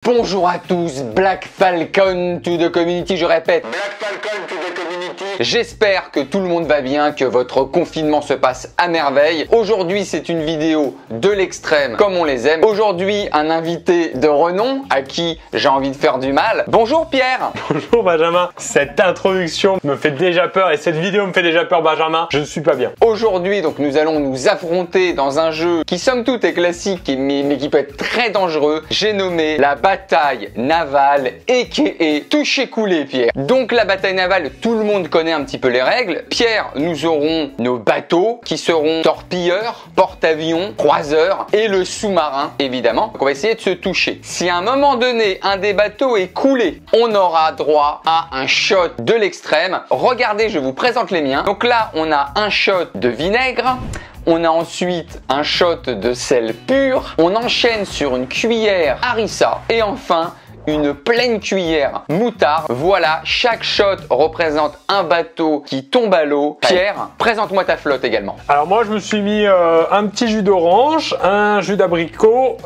Bonjour à tous, Black Falcon to the community, je répète, Black Falcon to the community. J'espère que tout le monde va bien, que votre confinement se passe à merveille. Aujourd'hui, c'est une vidéo de l'extrême, comme on les aime. Aujourd'hui, un invité de renom à qui j'ai envie de faire du mal. Bonjour Pierre. Bonjour Benjamin. Cette introduction me fait déjà peur et cette vidéo me fait déjà peur Benjamin. Je ne suis pas bien. Aujourd'hui, donc nous allons nous affronter dans un jeu qui somme toute est classique mais qui peut être très dangereux. J'ai nommé la bataille navale a.k.a. toucher couler Pierre. Donc la bataille navale, tout le monde connaît un petit peu les règles. Pierre, nous aurons nos bateaux qui seront torpilleurs, porte-avions, croiseurs et le sous-marin évidemment. Donc on va essayer de se toucher. Si à un moment donné un des bateaux est coulé, on aura droit à un shot de l'extrême. Regardez, je vous présente les miens. Donc là, on a un shot de vinaigre. On a ensuite un shot de sel pur, on enchaîne sur une cuillère harissa et enfin une pleine cuillère moutarde. Voilà, chaque shot représente un bateau qui tombe à l'eau. Pierre, présente-moi ta flotte également. Alors moi je me suis mis un petit jus d'orange, un jus d'abricot,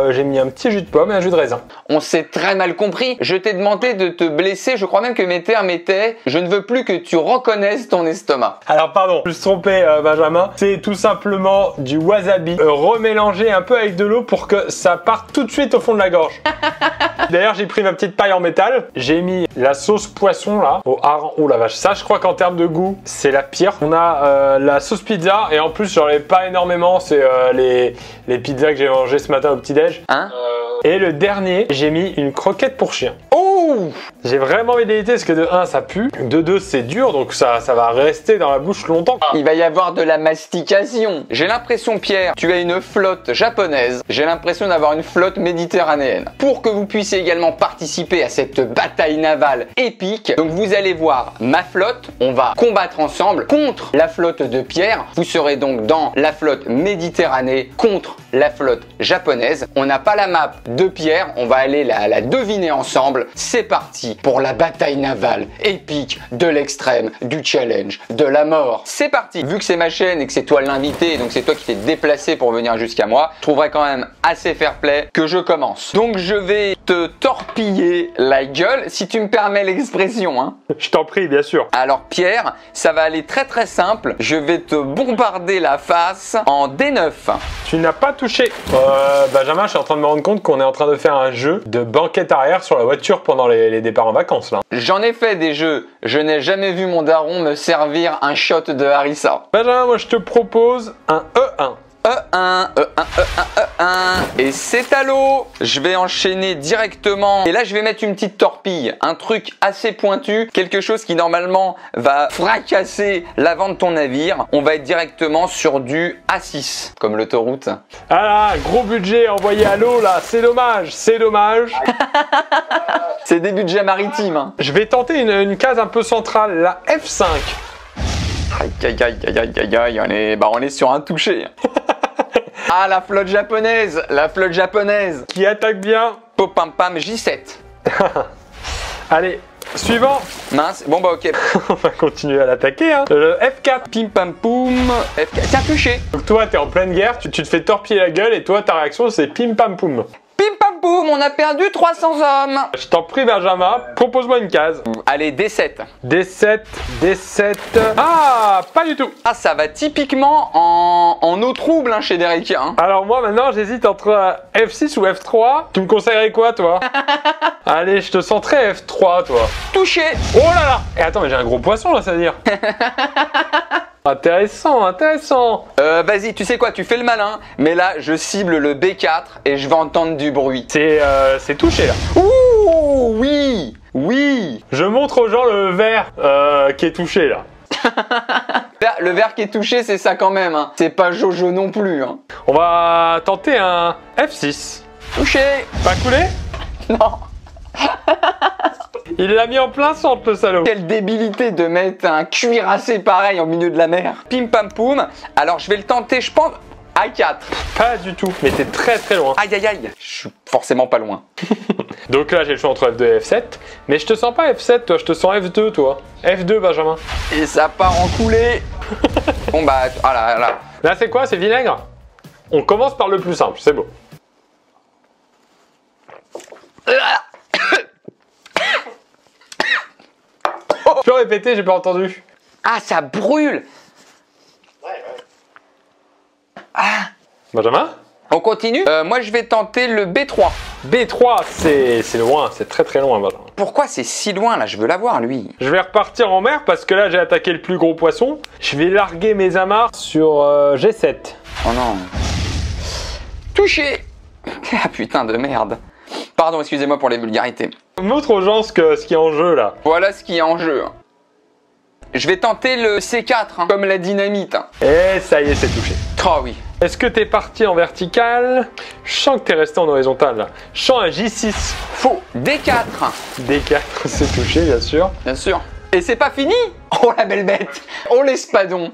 j'ai mis un petit jus de pomme et un jus de raisin. On s'est très mal compris. Je t'ai demandé de te blesser. Je crois même que mes termes étaient: je ne veux plus que tu reconnaisses ton estomac. Alors pardon, je me suis trompé Benjamin. C'est tout simplement du wasabi remélangé un peu avec de l'eau pour que ça parte tout de suite au fond de la gorge. D'ailleurs, j'ai pris ma petite paille en métal. J'ai mis la sauce poisson là au hareng. Oh la vache, ça je crois qu'en termes de goût, c'est la pire. On a la sauce pizza et en plus j'en ai pas énormément. C'est les pizzas que j'ai mangées ce matin au petit-déj. Hein? Et le dernier, j'ai mis une croquette pour chien. Oh! J'ai vraiment envie d'éviter parce que de 1 ça pue, de 2 c'est dur donc ça va rester dans la bouche longtemps. Il va y avoir de la mastication. J'ai l'impression Pierre, tu as une flotte japonaise. J'ai l'impression d'avoir une flotte méditerranéenne. Pour que vous puissiez également participer à cette bataille navale épique, donc vous allez voir ma flotte. On va combattre ensemble contre la flotte de Pierre. Vous serez donc dans la flotte méditerranée contre la flotte japonaise. On n'a pas la map de Pierre, on va aller la deviner ensemble. C'est parti pour la bataille navale épique de l'extrême, du challenge, de la mort. C'est parti. Vu que c'est ma chaîne et que c'est toi l'invité, donc c'est toi qui t'es déplacé pour venir jusqu'à moi, je trouverais quand même assez fair play que je commence. Donc je vais te torpiller la gueule, si tu me permets l'expression, hein. Je t'en prie, bien sûr. Alors Pierre, ça va aller très très simple. Je vais te bombarder la face en D9. Tu n'as pas touché. Benjamin, je suis en train de me rendre compte qu'on est en train de faire un jeu de banquette arrière sur la voiture pendant les départs en vacances là. J'en ai fait des jeux. Je n'ai jamais vu mon daron me servir un shot de harissa. Benjamin, moi je te propose un E1. E1, et c'est à l'eau. Je vais enchaîner directement. Et là, je vais mettre une petite torpille. Un truc assez pointu. Quelque chose qui, normalement, va fracasser l'avant de ton navire. On va être directement sur du A6, comme l'autoroute. Ah là, gros budget envoyé à l'eau, là. C'est dommage, c'est dommage. C'est des budgets maritimes, hein. Je vais tenter une case un peu centrale, la F5. Aïe, aïe, aïe, aïe, aïe, aïe, on est sur un touché. Ah, la flotte japonaise, la flotte japonaise. Qui attaque bien. Popam pam, J7. Allez, suivant. Mince, bon bah ok. On va continuer à l'attaquer, hein. Le F4. Pim pam poum, F4. Tiens, touché. Donc toi, t'es en pleine guerre, tu te fais torpiller la gueule et toi, ta réaction, c'est pim pam poum. Pim pam poum, on a perdu 300 hommes. Je t'en prie, Benjamin, propose-moi une case. Allez, D7. D7, D7. Ah, pas du tout. Ah, ça va typiquement en eau trouble hein, chez Derek. Hein. Alors moi, maintenant, j'hésite entre F6 ou F3. Tu me conseillerais quoi, toi? Allez, je te sens très F3, toi. Touché. Oh là là. Et attends, mais j'ai un gros poisson, là, ça veut dire. Intéressant, intéressant. Vas-y, tu sais quoi, tu fais le malin, mais là, je cible le B4 et je vais entendre du bruit. C'est touché, là. Ouh, oui, oui. Je montre aux gens le verre qui est touché, là. Le verre qui est touché, c'est ça quand même. Hein. C'est pas Jojo non plus. Hein. On va tenter un F6. Touché. Pas coulé? Non. Il l'a mis en plein centre, le salaud. Quelle débilité de mettre un cuirassé pareil au milieu de la mer. Pim pam poum. Alors je vais le tenter, je pense, A4. Pas du tout, mais t'es très très loin. Aïe aïe aïe. Je suis forcément pas loin. Donc là, j'ai le choix entre F2 et F7. Mais je te sens pas F7, toi, je te sens F2, toi. F2, Benjamin. Et ça part en coulée. Bon bah, ah là là. Là, c'est quoi? C'est vinaigre? On commence par le plus simple, c'est beau. Tu peux répéter, j'ai pas entendu. Ah, ça brûle. Ah. Benjamin? On continue. Moi, je vais tenter le B3. B3, c'est loin, c'est très très loin, Benjamin. Pourquoi c'est si loin, là? Je veux l'avoir, lui. Je vais repartir en mer parce que là, j'ai attaqué le plus gros poisson. Je vais larguer mes amarres sur G7. Oh non. Touché. Ah, putain de merde. Pardon, excusez-moi pour les vulgarités. Montre aux gens ce qui est en jeu, là. Voilà ce qui est en jeu. Je vais tenter le C4, hein, comme la dynamite. Et ça y est, c'est touché. Oh oui. Est-ce que t'es parti en vertical? Je sens que t'es resté en horizontal là. Je sens un J6. Faux. D4. D4, c'est touché, bien sûr. Bien sûr. Et c'est pas fini. Oh la belle bête. Oh l'espadon.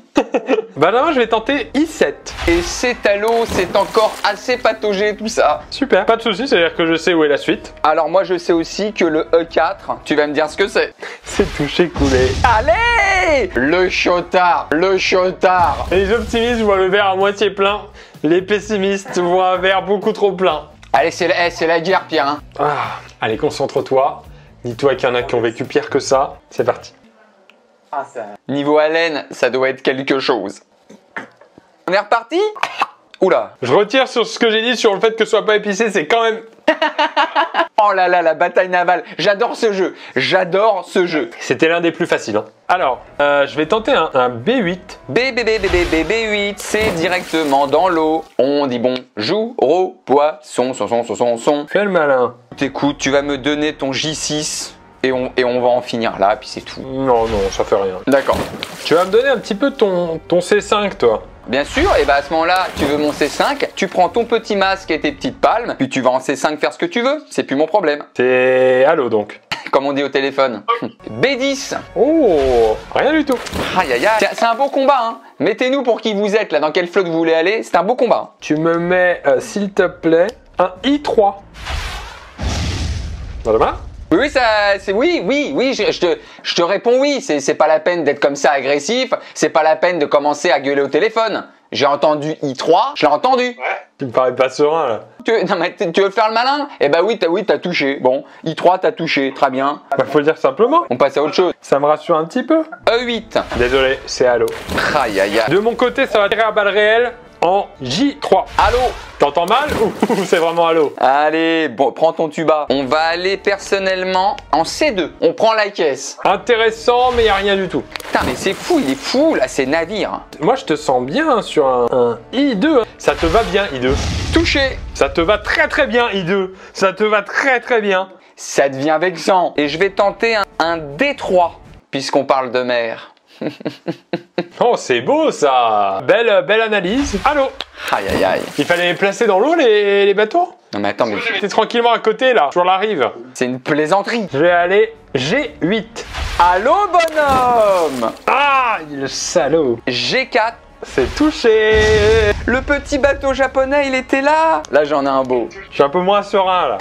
Benjamin, je vais tenter I7. Et c'est à l'eau, c'est encore assez pataugé tout ça. Super, pas de soucis, c'est-à-dire que je sais où est la suite. Alors moi je sais aussi que le E4, tu vas me dire ce que c'est. C'est touché, coulé. Allez. Le chotard. Le chotard. Les optimistes voient le verre à moitié plein. Les pessimistes voient un verre beaucoup trop plein. Allez, c'est la guerre, Pierre. Hein. Ah, allez, concentre-toi. Dis-toi qu'il y en a qui ont vécu pire que ça. C'est parti. Niveau haleine, ça doit être quelque chose. On est reparti? Oula. Je retire sur ce que j'ai dit sur le fait que ce soit pas épicé, c'est quand même... Oh là là, la bataille navale. J'adore ce jeu. J'adore ce jeu. C'était l'un des plus faciles. Hein. Alors, je vais tenter un B8. B8, c'est directement dans l'eau. On dit bonjour au poisson, son. Fais le malin. Écoute, tu vas me donner ton J6 et on va en finir là, puis c'est tout. Non, ça fait rien. D'accord. Tu vas me donner un petit peu ton C5, toi. Bien sûr, et bah à ce moment-là, tu veux mon C5, tu prends ton petit masque et tes petites palmes, puis tu vas en C5 faire ce que tu veux, c'est plus mon problème. C'est Halo donc. Comme on dit au téléphone. B10. Oh, rien du tout. Aïe aïe aïe. C'est un beau combat, hein. Mettez-nous pour qui vous êtes là, dans quel flotte vous voulez aller, c'est un beau combat. Tu me mets, s'il te plaît, un I3. Benjamin ? Oui, je te réponds oui, c'est pas la peine d'être comme ça agressif, c'est pas la peine de commencer à gueuler au téléphone. J'ai entendu I3, je l'ai entendu. Ouais. Tu me parais pas serein là. Non mais tu veux faire le malin? Eh bah oui, t'as touché. Bon, I3 t'as touché, très bien. Bah faut le dire simplement. On passe à autre chose. Ça me rassure un petit peu. E8. Désolé, c'est Halo. Aïe aïe aïe. De mon côté, ça va tirer à balles réelles en J3. Allô? T'entends mal ou c'est vraiment Halo? Allez, bon, prends ton tuba. On va aller personnellement en C2. On prend la caisse. Intéressant, mais y a rien du tout. Putain, mais c'est fou, il est fou là, c'est navire. Moi, je te sens bien sur un I2. Hein. Ça te va bien, I2. Touché. Ça te va très très bien, I2. Ça te va très très bien. Ça devient vexant. Et je vais tenter un D3, puisqu'on parle de mer. Oh, c'est beau ça. Belle analyse. Allô. Aïe aïe aïe. Il fallait les placer dans l'eau les bateaux? Non mais attends, mais T'es tranquillement à côté là, sur la rive. c'est une plaisanterie. Je vais aller G8. Allô bonhomme. Ah, le salaud. G4. C'est touché. Le petit bateau japonais, il était là. Là, j'en ai un beau. Je suis un peu moins serein là.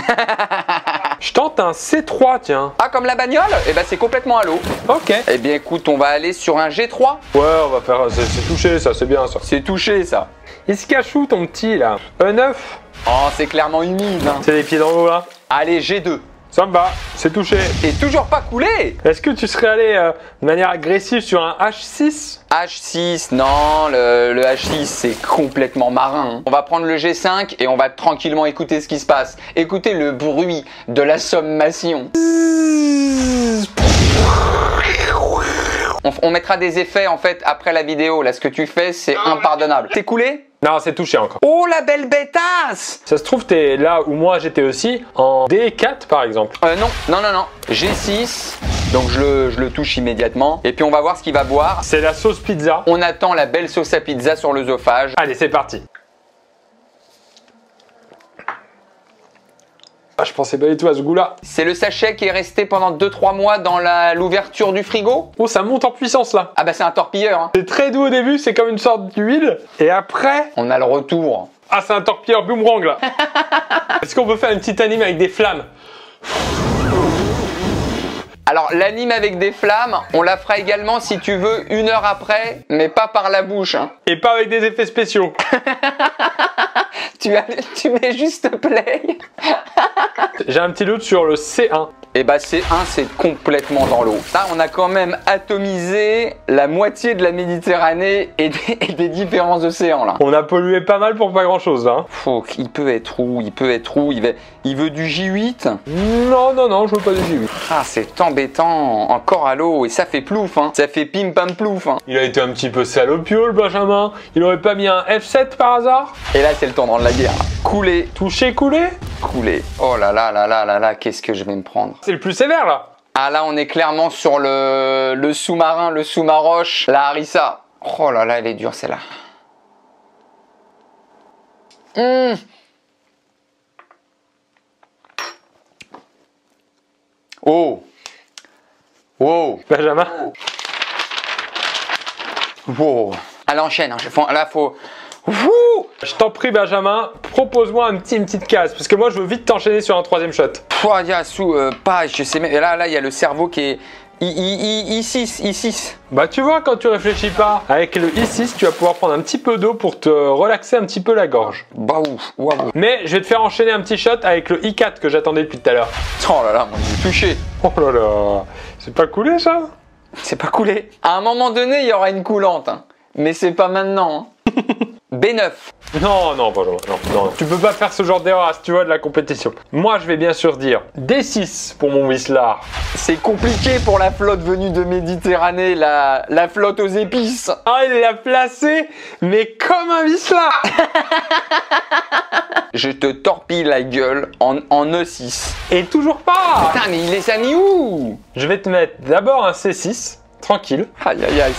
Je tente un C3, tiens. Ah, comme la bagnole? Eh ben, c'est complètement à l'eau. Ok. Eh bien, écoute, on va aller sur un G3. Ouais, on va faire... C'est touché, ça, c'est bien, ça. C'est touché, ça. Il se cache où, ton petit, là? E9. Oh, c'est clairement humide. Hein. C'est les pieds dans l'eau, là. Allez, G2. Ça me va, c'est touché. Et toujours pas coulé. Est-ce que tu serais allé de manière agressive sur un H6? H6, non, le H6, c'est complètement marin. Hein. On va prendre le G5 et on va tranquillement écouter ce qui se passe. Écoutez le bruit de la sommation. On mettra des effets en fait après la vidéo. Là, ce que tu fais, c'est impardonnable. T'es coulé? Non, c'est touché encore. Oh, la belle bêtasse! Ça se trouve, t'es là où moi j'étais aussi, en D4 par exemple. Non. G6, donc je le touche immédiatement. Et puis on va voir ce qu'il va boire. C'est la sauce pizza. On attend la belle sauce à pizza sur l'œsophage. Allez, c'est parti. Ah, je pensais pas du tout à ce goût-là. C'est le sachet qui est resté pendant 2-3 mois dans l'ouverture du frigo. Oh, ça monte en puissance là. Ah bah c'est un torpilleur. Hein. C'est très doux au début, c'est comme une sorte d'huile. Et après... On a le retour. Ah, c'est un torpilleur boomerang là. Est-ce qu'on peut faire une petite anime avec des flammes? Alors l'anime avec des flammes, on la fera également si tu veux 1 heure après, mais pas par la bouche. Hein. Et pas avec des effets spéciaux. Tu mets juste play. J'ai un petit doute sur le C1. Et bah C1 c'est complètement dans l'eau. Là on a quand même atomisé la moitié de la Méditerranée et des différents océans là. On a pollué pas mal pour pas grand chose là. Il peut être où? Il peut être où? Il veut du J8? Non, non, non, je veux pas de J8. Ah c'est embêtant, encore à l'eau et ça fait plouf hein. Ça fait pim pam plouf hein. Il a été un petit peu salopio le Benjamin. Il aurait pas mis un F7 par hasard? Et là c'est le temps de rendre la guerre. Couler. Toucher, couler? Couler. Oh là là là là là là, qu'est-ce que je vais me prendre? C'est le plus sévère là. Ah là on est clairement sur le sous-marin, le sous-maroche, la harissa. Oh là là elle est dure celle-là. Oh. Wow. Benjamin. Wow. Allez enchaîne, là faut... Wouh. Je t'en prie Benjamin, propose-moi une petite case, parce que moi je veux vite t'enchaîner sur un troisième shot. Il y a pas, je sais même, là il y a le cerveau qui est... I6. Bah tu vois, quand tu réfléchis pas, avec le I6, tu vas pouvoir prendre un petit peu d'eau pour te relaxer un petit peu la gorge. Bah ouf, waouh. Mais je vais te faire enchaîner un petit shot avec le I4 que j'attendais depuis tout à l'heure. Oh là là, moi j'ai touché. Oh là là, c'est pas coulé ça? C'est pas coulé. À un moment donné, il y aura une coulante, hein. Mais c'est pas maintenant. Hein. B9. Non, non, Benjamin, non. Tu peux pas faire ce genre d'erreur, tu vois, de la compétition. Moi, je vais bien sûr dire D6 pour mon Whistler. C'est compliqué pour la flotte venue de Méditerranée, la flotte aux épices. Ah, il l'a placé, mais comme un Whistler. Je te torpille la gueule en E6. Et toujours pas. Putain, mais il les a mis où? Je vais te mettre d'abord un C6, tranquille. Aïe aïe aïe,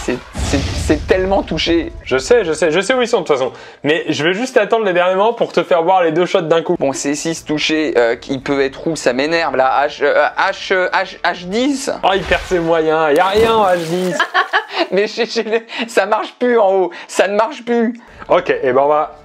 c'est tellement touché. Je sais où ils sont de toute façon. Mais je vais juste attendre les derniers moments pour te faire voir les deux shots d'un coup. Bon, C6 touché, il peut être où? Ça m'énerve là. H10. Oh, il perd ses moyens, il n'y a rien en H10. Mais ça marche plus en haut, ça ne marche plus. Ok, et ben on va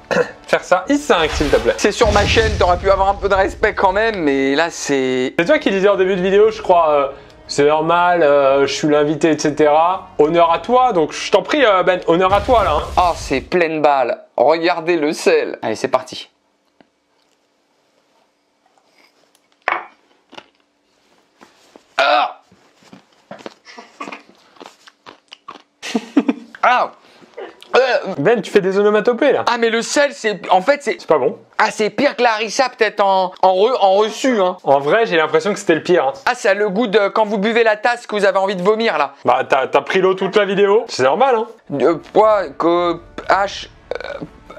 faire ça I5 s'il te plaît. C'est sur ma chaîne, t'aurais pu avoir un peu de respect quand même, mais là c'est... C'est toi qui disais en début de vidéo, je crois, c'est normal, je suis l'invité, etc. Honneur à toi, donc je t'en prie Ben, honneur à toi là. Hein. Oh, c'est pleine balle. Regardez le sel. Allez, c'est parti. Ah. Ah. Ben, tu fais des onomatopées là. Ah, mais le sel, c'est... En fait, c'est... C'est pas bon. Ah, c'est pire que la harissa, peut-être en reçu, hein. En vrai, j'ai l'impression que c'était le pire. Hein. Ah, ça a le goût de quand vous buvez la tasse que vous avez envie de vomir, là. Bah, t'as pris l'eau toute la vidéo. C'est normal, hein. Poids, que...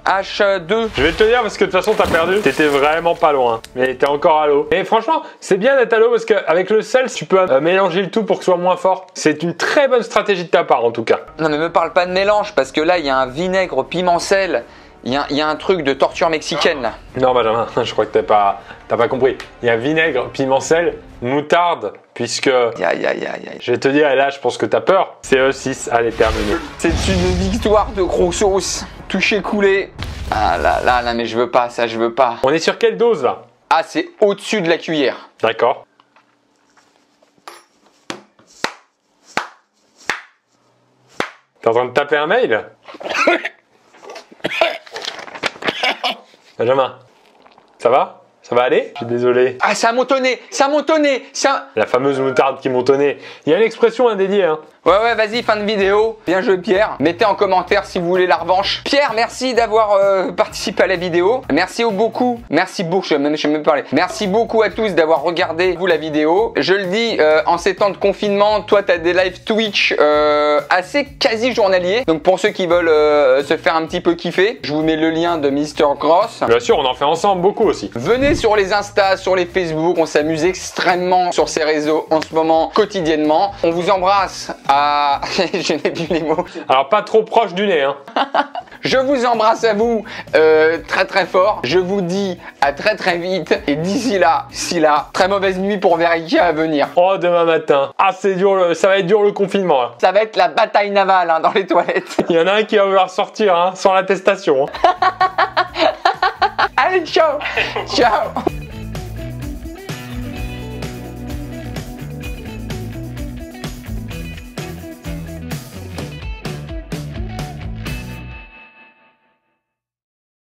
H2. Je vais te dire parce que de toute façon t'as perdu. T'étais vraiment pas loin. Mais t'es encore à l'eau. Et franchement, c'est bien d'être à l'eau parce qu'avec le sel, tu peux mélanger le tout pour que ce soit moins fort. C'est une très bonne stratégie de ta part en tout cas. Non mais me parle pas de mélange parce que là il y a un vinaigre piment sel. Il y a un truc de torture mexicaine là. Non Benjamin, je crois que t'as pas compris. Il y a vinaigre, piment sel, moutarde, puisque... Aïe. Je vais te dire, et là je pense que t'as peur. C'est E6, allez terminé. C'est une victoire de gros sauce. Touché coulé. Ah là, mais je veux pas, ça je veux pas. On est sur quelle dose là? Ah, c'est au-dessus de la cuillère. D'accord. T'es en train de taper un mail? Benjamin, ça va? Ça va aller? Je suis désolé. Ah, ça a montonné. La fameuse moutarde qui montonnait. Il y a une expression indédiée, hein. Ouais, vas-y, fin de vidéo. Bien joué, Pierre. Mettez en commentaire si vous voulez la revanche. Pierre, merci d'avoir participé à la vidéo. Merci beaucoup. Merci beaucoup, je sais même parler. Merci beaucoup à tous d'avoir regardé, vous, la vidéo. Je le dis, en ces temps de confinement, toi, tu as des lives Twitch assez quasi journaliers. Donc, pour ceux qui veulent se faire un petit peu kiffer, je vous mets le lien de Mister Gross. Bien sûr, on en fait ensemble beaucoup aussi. Venez sur les Insta, sur les Facebook. On s'amuse extrêmement sur ces réseaux en ce moment, quotidiennement. On vous embrasse. Ah, je n'ai plus les mots. Alors pas trop proche du nez, hein. Je vous embrasse à vous très fort. Je vous dis à très vite. Et d'ici là, très mauvaise nuit pour Verica à venir. Oh, demain matin. Ah, c'est dur, ça va être dur le confinement. Hein. Ça va être la bataille navale hein, dans les toilettes. Il y en a un qui va vouloir sortir hein, sans l'attestation. Hein. Allez, ciao.